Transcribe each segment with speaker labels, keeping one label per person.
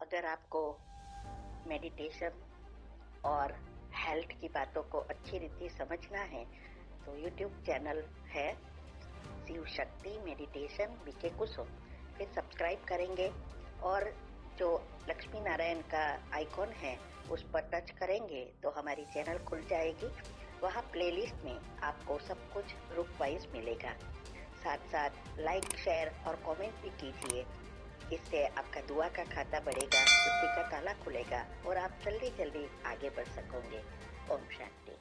Speaker 1: अगर आपको मेडिटेशन और हेल्थ की बातों को अच्छी रीति समझना है तो यूट्यूब चैनल है शिव शक्ति मेडिटेशन बीके कुसुम, फिर सब्सक्राइब करेंगे और जो लक्ष्मी नारायण का आइकॉन है उस पर टच करेंगे तो हमारी चैनल खुल जाएगी। वहाँ प्लेलिस्ट में आपको सब कुछ ग्रुप वाइज मिलेगा। साथ साथ लाइक शेयर और कमेंट भी कीजिए, इससे आपका दुआ का खाता बढ़ेगा, बुद्धि का ताला खुलेगा और आप जल्दी जल्दी आगे बढ़ सकोगे। ओम शांति।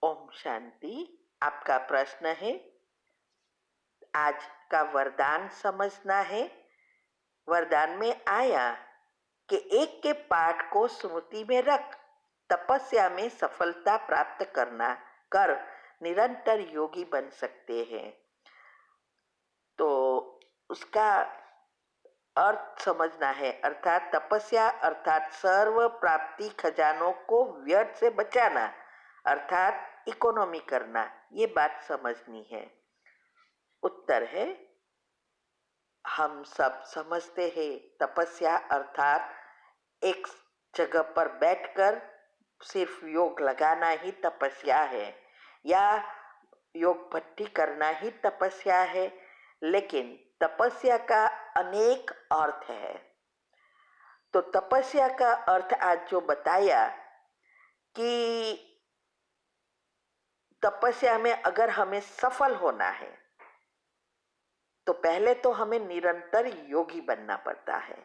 Speaker 2: ओम शांति। आपका प्रश्न है, आज का वरदान समझना है। वरदान में आया कि एक के पाठ को स्मृति में रख तपस्या में सफलता प्राप्त करना कर निरंतर योगी बन सकते हैं। तो उसका अर्थ समझना है, अर्थात तपस्या अर्थात सर्व प्राप्ति खजानों को व्यर्थ से बचाना, अर्थात इकोनॉमी करना, ये बात समझनी है। उत्तर है, हम सब समझते हैं तपस्या अर्थात एक जगह पर बैठकर सिर्फ योग लगाना ही तपस्या है या योग भट्टी करना ही तपस्या है, लेकिन तपस्या का अनेक अर्थ है। तो तपस्या का अर्थ आज जो बताया कि तपस्या में अगर हमें सफल होना है तो पहले तो हमें निरंतर योगी बनना पड़ता है।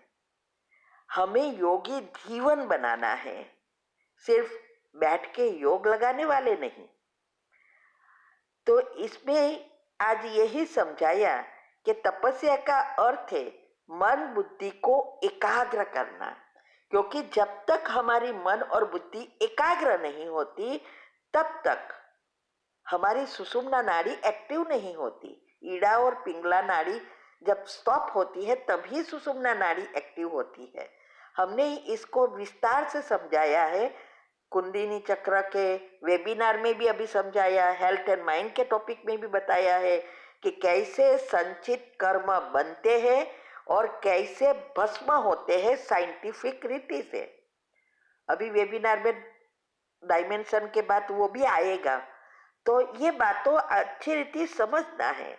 Speaker 2: हमें योगी जीवन बनाना है, सिर्फ बैठ के योग लगाने वाले नहीं। तो इसमें आज यही समझाया कि तपस्या का अर्थ है मन बुद्धि को एकाग्र करना, क्योंकि जब तक हमारी मन और बुद्धि एकाग्र नहीं होती तब तक हमारी सुषुम्ना नाड़ी एक्टिव नहीं होती। ईड़ा और पिंगला नाड़ी जब स्टॉप होती है तभी सुषुम्ना नाड़ी एक्टिव होती है। हमने इसको विस्तार से समझाया है, कुंडलिनी चक्र के वेबिनार में भी अभी समझाया, हेल्थ एंड माइंड के टॉपिक में भी बताया है कि कैसे संचित कर्म बनते हैं और कैसे भस्म होते हैं साइंटिफिक रीति से। अभी वेबिनार में डायमेंशन के बाद वो भी आएगा। तो ये बातों अच्छी रीति समझना है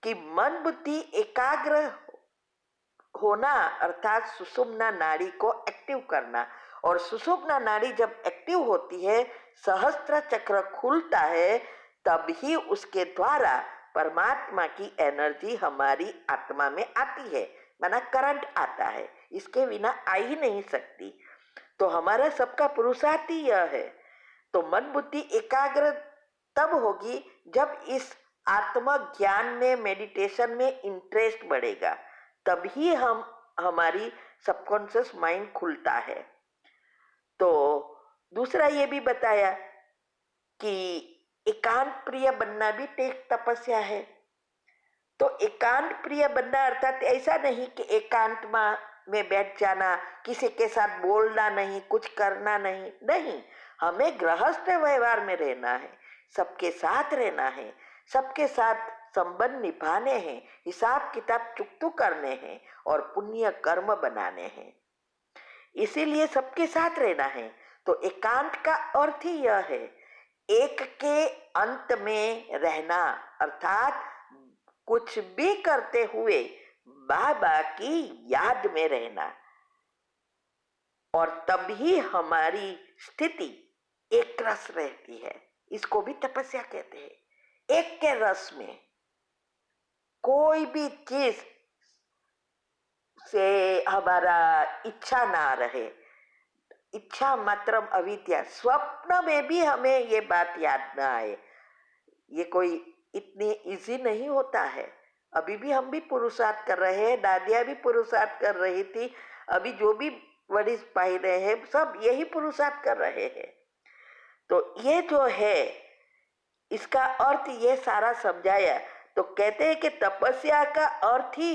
Speaker 2: कि मन बुद्धि एकाग्र होना अर्थात सुषुम्ना नाड़ी को एक्टिव करना, और सुषुम्ना नाड़ी जब एक्टिव होती है, सहस्त्र चक्र खुलता है, तभी उसके द्वारा परमात्मा की एनर्जी हमारी आत्मा में आती है, माना करंट आता है। इसके बिना आ ही नहीं सकती। तो हमारा सबका पुरुषार्थ ही यह है। तो मन बुद्धि एकाग्र तब होगी जब इस आत्म ज्ञान में मेडिटेशन में इंटरेस्ट बढ़ेगा, तभी हमारी सबकॉन्शियस माइंड खुलता है। तो दूसरा ये भी बताया कि एकांत प्रिय बनना भी एक तपस्या है। तो एकांत प्रिय बनना अर्थात ऐसा नहीं कि एकांत में बैठ जाना, किसी के साथ बोलना नहीं, कुछ करना नहीं, नहीं। हमें गृहस्थ व्यवहार में रहना है, सबके साथ रहना है, सबके साथ संबंध निभाने हैं, हिसाब किताब चुकतू करने हैं और पुण्य कर्म बनाने हैं। इसीलिए सबके साथ रहना है। तो एकांत का अर्थ ही यह है, एक के अंत में रहना, अर्थात कुछ भी करते हुए बाबा की याद में रहना, और तभी हमारी स्थिति एक रस रहती है। इसको भी तपस्या कहते हैं। एक के रस में कोई भी चीज से हमारा इच्छा ना रहे, इच्छा मात्रम अविद्या। स्वप्न में भी हमें ये बात याद ना आए, ये कोई इतनी इजी नहीं होता है। अभी भी हम भी पुरुषार्थ कर रहे हैं, दादिया भी पुरुषार्थ कर रही थी, अभी जो भी वरिष्ठ पाई रहे हैं सब यही पुरुषार्थ कर रहे हैं। तो ये जो है इसका अर्थ ये सारा समझाया। तो कहते हैं कि तपस्या का अर्थ ही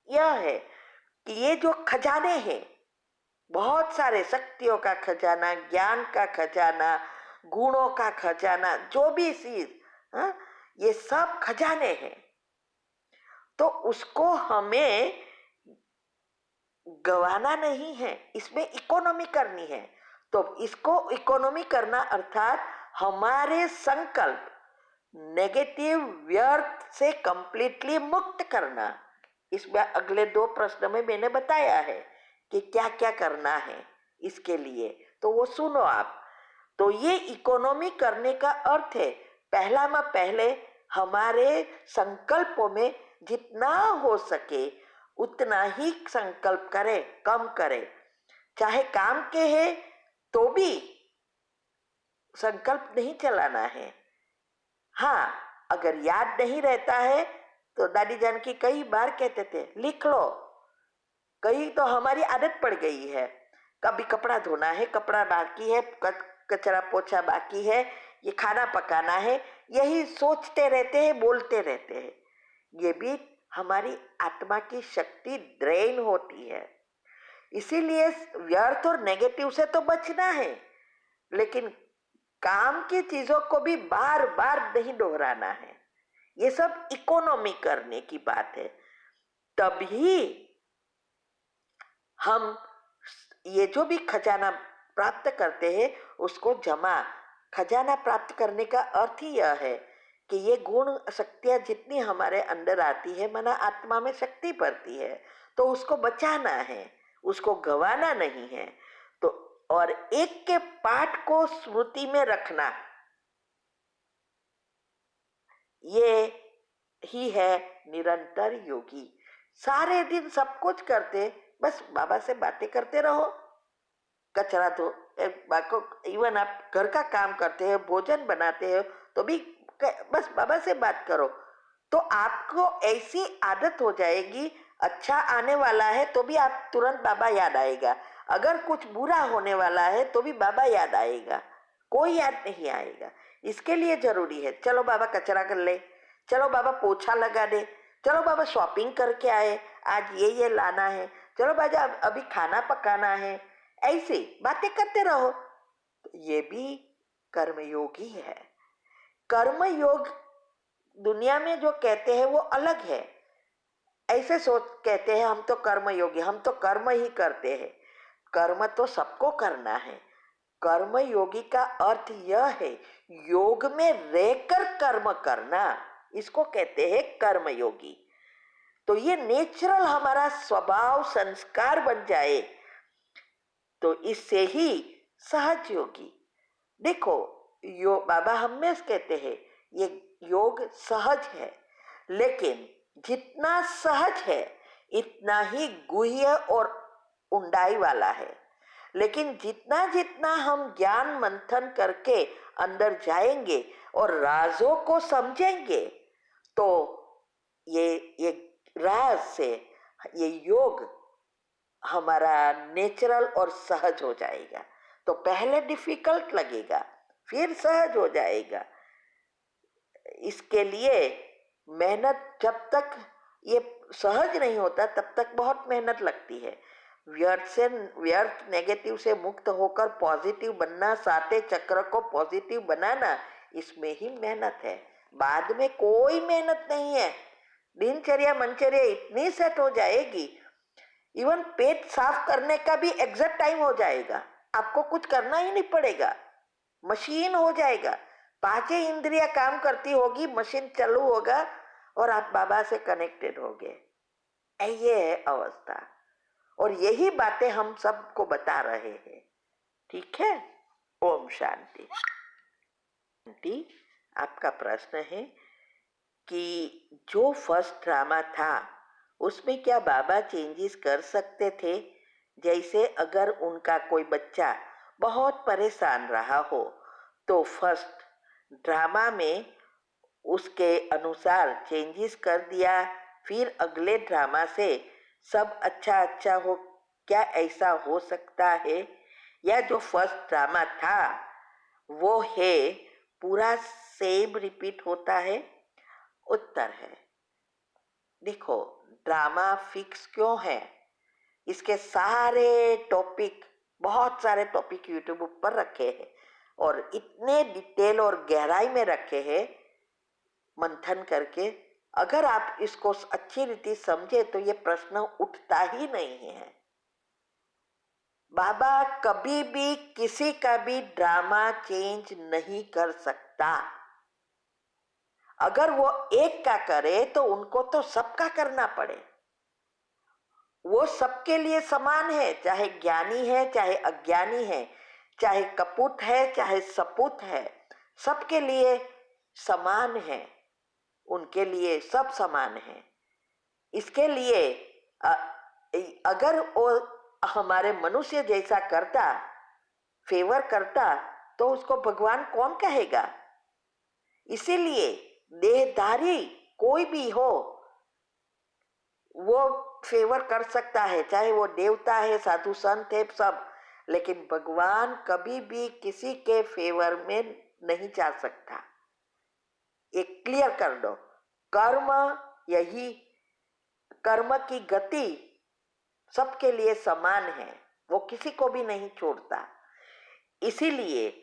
Speaker 2: यह है कि ये जो खजाने हैं, बहुत सारे शक्तियों का खजाना, ज्ञान का खजाना, गुणों का खजाना, जो भी चीज, ये सब खजाने हैं। तो उसको हमें गवाना नहीं है, इसमें इकोनॉमी करनी है। तो इसको इकोनॉमी करना अर्थात हमारे संकल्प नेगेटिव व्यर्थ से कंप्लीटली मुक्त करना। इसमें अगले 2 प्रश्न में मैंने बताया है कि क्या क्या करना है इसके लिए, तो वो सुनो आप। तो ये इकोनॉमी करने का अर्थ है पहले हमारे संकल्पों में जितना हो सके उतना ही संकल्प करें, कम करें। चाहे काम के है तो भी संकल्प नहीं चलाना है। हाँ, अगर याद नहीं रहता है तो दादी जान की कई बार कहते थे लिख लो। कई तो हमारी आदत पड़ गई है, कभी कपड़ा धोना है, कपड़ा बाकी है, कचरा पोछा बाकी है, ये खाना पकाना है, यही सोचते रहते हैं, बोलते रहते हैं। ये भी हमारी आत्मा की शक्ति ड्रेन होती है। इसीलिए व्यर्थ और नेगेटिव से तो बचना है, लेकिन काम की चीजों को भी बार बार नहीं दोहराना है। ये सब इकोनॉमी करने की बात है। तभी हम ये जो भी खजाना प्राप्त करते हैं उसको जमा, खजाना प्राप्त करने का अर्थ ही यह है कि ये गुण शक्तियां जितनी हमारे अंदर आती है, माना आत्मा में शक्ति पड़ती है, तो उसको बचाना है, उसको गवाना नहीं है। तो और एक के पाठ को स्मृति में रखना, ये ही है निरंतर योगी। सारे दिन सब कुछ करते, बस बाबा से बातें करते रहो। कचरा धो, इवन आप घर का काम करते हो, भोजन बनाते हो, तो भी बस बाबा से बात करो। तो आपको ऐसी आदत हो जाएगी, अच्छा आने वाला है तो भी आप तुरंत बाबा याद आएगा, अगर कुछ बुरा होने वाला है तो भी बाबा याद आएगा, कोई याद नहीं आएगा। इसके लिए जरूरी है चलो बाबा कचरा कर ले, चलो बाबा पोछा लगा दे, चलो बाबा शॉपिंग करके आए, आज ये लाना है, चलो बाबा अभी खाना पकाना है, ऐसे बातें करते रहो। ये भी कर्मयोगी है। कर्मयोग दुनिया में जो कहते हैं वो अलग है। ऐसे सोच कहते हैं हम तो कर्मयोगी, हम तो कर्म ही करते हैं। कर्म तो सबको करना है। कर्मयोगी का अर्थ यह है योग में रहकर कर्म करना, इसको कहते हैं कर्मयोगी। तो ये नेचुरल हमारा स्वभाव संस्कार बन जाए तो इससे ही सहज योगी। देखो बाबा हमेशा कहते हैं ये योग सहज है, लेकिन जितना सहज है इतना ही गुह्य और ऊंडाई वाला है। लेकिन जितना जितना हम ज्ञान मंथन करके अंदर जाएंगे और राजों को समझेंगे तो ये राज से ये योग हमारा नेचुरल और सहज हो जाएगा। तो पहले डिफिकल्ट लगेगा, फिर सहज हो जाएगा। इसके लिए मेहनत, जब तक ये सहज नहीं होता तब तक बहुत मेहनत लगती है। व्यर्थ नेगेटिव से मुक्त होकर पॉजिटिव बनना, साते चक्र को पॉजिटिव बनाना, इसमें ही मेहनत है। बाद में कोई मेहनत नहीं है। दिनचर्या मनचर्या इतनी सेट हो जाएगी, इवन पेट साफ करने का भी एग्जैक्ट टाइम हो जाएगा, आपको कुछ करना ही नहीं पड़ेगा, मशीन हो जाएगा। 5 इंद्रियां काम करती होगी, मशीन चालू होगा और आप बाबा से कनेक्टेड हो गए। ये है अवस्था, और यही बातें हम सबको बता रहे हैं। ठीक है, ओम शांति। शांति। आपका प्रश्न है कि जो फर्स्ट ड्रामा था उसमें क्या बाबा चेंजेस कर सकते थे? जैसे अगर उनका कोई बच्चा बहुत परेशान रहा हो तो फर्स्ट ड्रामा में उसके अनुसार चेंजेस कर दिया, फिर अगले ड्रामा से सब अच्छा अच्छा हो, क्या ऐसा हो सकता है? या जो फर्स्ट ड्रामा था वो है पूरा सेम रिपीट होता है? उत्तर है, देखो ड्रामा फिक्स क्यों है, इसके सारे टॉपिक, बहुत सारे टॉपिक यूट्यूब पर रखे हैं और इतने डिटेल और गहराई में रखे हैं, मंथन करके अगर आप इसको अच्छी रीति समझे तो ये प्रश्न उठता ही नहीं है। बाबा कभी भी किसी का भी ड्रामा चेंज नहीं कर सकता। अगर वो एक का करे तो उनको तो सबका करना पड़े। वो सबके लिए समान है, चाहे ज्ञानी है चाहे अज्ञानी है, चाहे कपूत है चाहे सपूत है, सबके लिए समान है। उनके लिए सब समान है। इसके लिए अगर वो हमारे मनुष्य जैसा करता, फेवर करता, तो उसको भगवान कौन कहेगा। इसीलिए देहधारी कोई भी हो वो फेवर कर सकता है, चाहे वो देवता है, साधु संत है, सब। लेकिन भगवान कभी भी किसी के फेवर में नहीं जा सकता। एक क्लियर कर दो। कर्म, यही कर्म की गति सबके लिए समान है, वो किसी को भी नहीं छोड़ता। इसीलिए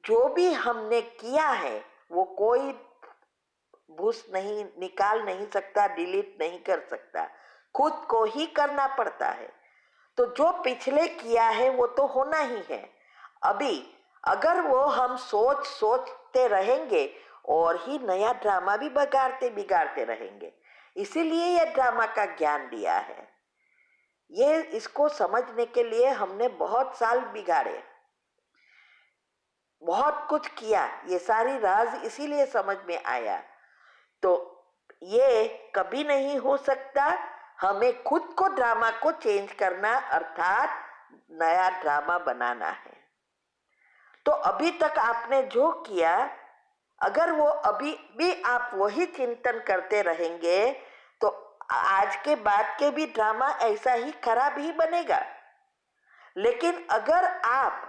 Speaker 2: जो भी हमने किया है वो कोई भूस नहीं निकाल नहीं सकता, डिलीट नहीं कर सकता, खुद को ही करना पड़ता है। तो जो पिछले किया है वो तो होना ही है। अभी अगर वो हम सोचते रहेंगे और ही नया ड्रामा भी बिगाड़ते रहेंगे। इसीलिए ये ड्रामा का ज्ञान दिया है। ये इसको समझने के लिए हमने बहुत साल बिगाड़े, बहुत कुछ किया, ये सारी राज इसीलिए समझ में आया। तो ये कभी नहीं हो सकता। हमें खुद को ड्रामा को चेंज करना, अर्थात नया ड्रामा बनाना है। तो अभी तक आपने जो किया, अगर वो अभी भी आप वही चिंतन करते रहेंगे तो आज के बाद के भी ड्रामा ऐसा ही खराब ही बनेगा। लेकिन अगर आप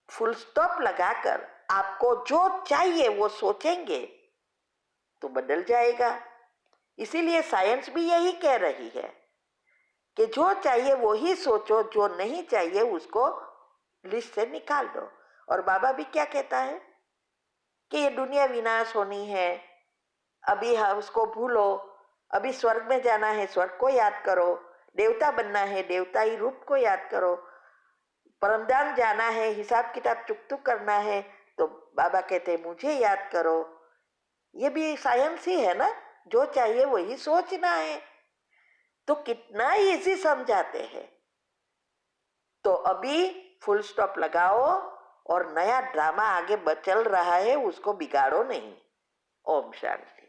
Speaker 2: फुल स्टॉप लगाकर आपको जो चाहिए वो सोचेंगे तो बदल जाएगा। इसीलिए साइंस भी यही कह रही है कि जो चाहिए वो ही सोचो, जो नहीं चाहिए उसको लिस्ट से निकाल दो। और बाबा भी क्या कहता है कि ये दुनिया विनाश होनी है, अभी हम उसको भूलो, अभी स्वर्ग में जाना है, स्वर्ग को याद करो, देवता बनना है, देवताई रूप को याद करो, परमधाम जाना है, हिसाब किताब चुकतुक करना है, तो बाबा कहते हैं मुझे याद करो। ये भी साइंस ही है ना, जो चाहिए वही सोचना है। तो कितना इजी समझाते हैं। तो अभी फुल स्टॉप लगाओ और नया ड्रामा आगे चल रहा है उसको बिगाड़ो नहीं। ओम शांति।